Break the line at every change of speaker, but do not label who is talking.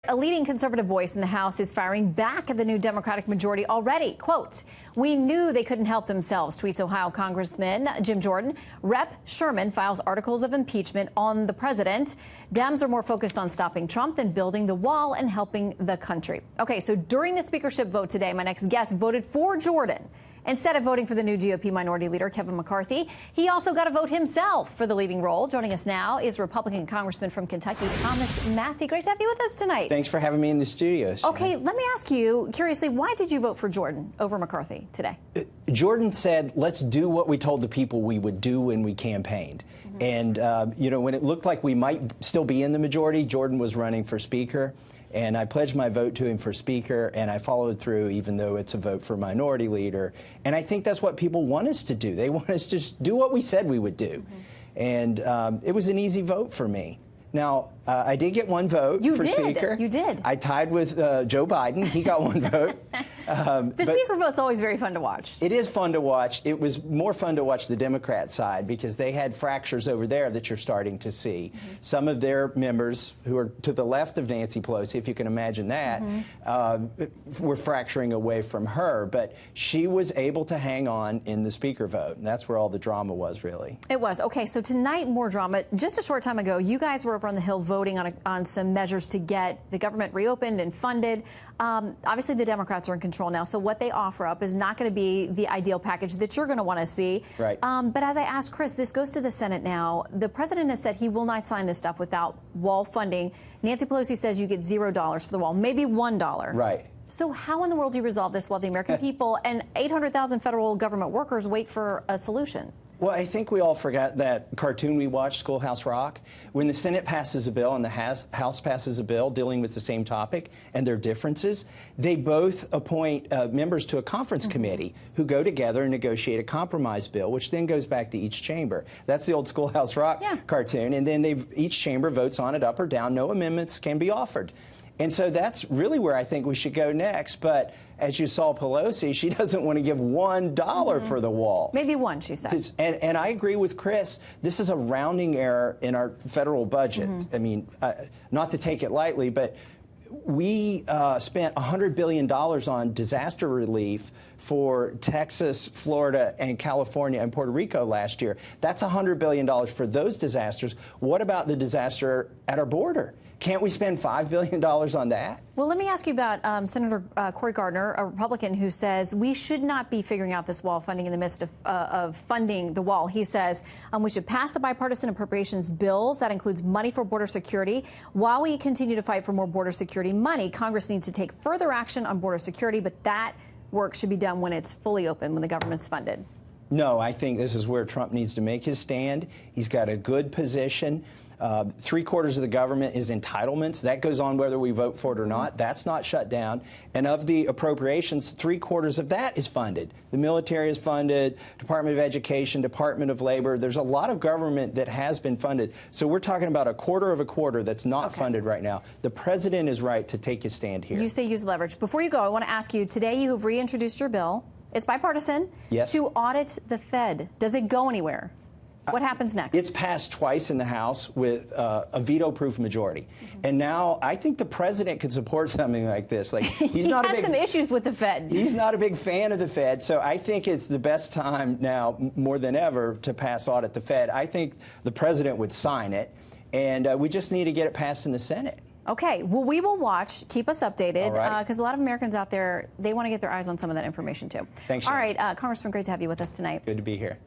A leading conservative voice in the House is firing back at the new Democratic majority already. Quote, "We knew they couldn't help themselves," tweets Ohio Congressman Jim Jordan. Rep. Sherman files articles of impeachment on the president. Dems are more focused on stopping Trump than building the wall and helping the country. Okay, so during the speakership vote today, my next guest voted for Jordan. Instead of voting for the new GOP minority leader, Kevin McCarthy, he also got a vote himself for the leading role. Joining us now is Republican Congressman from Kentucky, Thomas Massie. Great to have you with us tonight.
Thanks for having me in the studios.
Okay, let me ask you, curiously, why did you vote for Jordan over McCarthy today?
Jordan said, let's do what we told the people we would do when we campaigned. And, when it looked like we might still be in the majority, Jordan was running for Speaker. And I pledged my vote to him for Speaker, and I followed through, even though it's a vote for Minority Leader. And I think that's what people want us to do. They want us to just do what we said we would do. And it was an easy vote for me. Now, I did get one vote for Speaker.
You did.
I tied with Joe Biden. He got one vote.
The Speaker vote's always very fun to watch.
It is fun to watch. It was more fun to watch the Democrat side because they had fractures over there that you're starting to see. Some of their members who are to the left of Nancy Pelosi, if you can imagine that, were fracturing away from her. But she was able to hang on in the Speaker vote. And that's where all the drama was, really.
It was. Okay, so tonight, more drama. Just a short time ago, you guys were over on the Hill voting on some measures to get the government reopened and funded. Obviously, the Democrats are in control now, so what they offer up is not going to be the ideal package that you're going to want to see.
Right.
But as I asked Chris, this goes to the Senate now. The president has said he will not sign this stuff without wall funding. Nancy Pelosi says you get $0 for the wall, maybe $1.
Right.
So how in the world do you resolve this while the American people and 800,000 federal government workers wait for a solution?
Well, I think we all forgot that cartoon we watched, Schoolhouse Rock. When the Senate passes a bill and the House passes a bill dealing with the same topic and their differences, they both appoint members to a conference committee who go together and negotiate a compromise bill, which then goes back to each chamber. That's the old Schoolhouse Rock cartoon. And then each chamber votes on it up or down. No amendments can be offered. And so that's really where I think we should go next. But as you saw Pelosi, she doesn't want to give $1 for the wall.
Maybe one, she said.
And I agree with Chris. This is a rounding error in our federal budget. I mean, not to take it lightly, but we spent $100 billion on disaster relief for Texas, Florida, and California and Puerto Rico last year. That's $100 billion for those disasters. What about the disaster at our border? Can't we spend $5 billion on that?
Well, let me ask you about Senator Cory Gardner, a Republican, who says we should not be figuring out this wall funding in the midst of funding the wall. He says we should pass the bipartisan appropriations bills. That includes money for border security. While we continue to fight for more border security money, Congress needs to take further action on border security, but that work should be done when it's fully open, when the government's funded.
No, I think this is where Trump needs to make his stand. He's got a good position. 3/4 of the government is entitlements. That goes on whether we vote for it or not. That's not shut down. And of the appropriations, 3/4 of that is funded. The military is funded, Department of Education, Department of Labor. There's a lot of government that has been funded. So we're talking about 1/4 of a quarter that's not funded right now. The president is right to take his stand here.
You say use leverage. Before you go, I want to ask you, today you have reintroduced your bill. It's bipartisan.
Yes.
To audit the Fed. Does it go anywhere? What happens next?
It's passed twice in the House with a veto-proof majority. And now I think the president could support something like this. Like
he has some issues with the Fed.
He's not a big fan of the Fed, so I think it's the best time now, more than ever, to pass audit the Fed. I think the president would sign it, and we just need to get it passed in the Senate.
Okay, well, we will watch. Keep us updated, because
All right.
a lot of Americans out there, they want to get their eyes on some of that information, too.
Thanks,
All
Shannon.
right, Congressman, great to have you with us tonight.
Good to be here.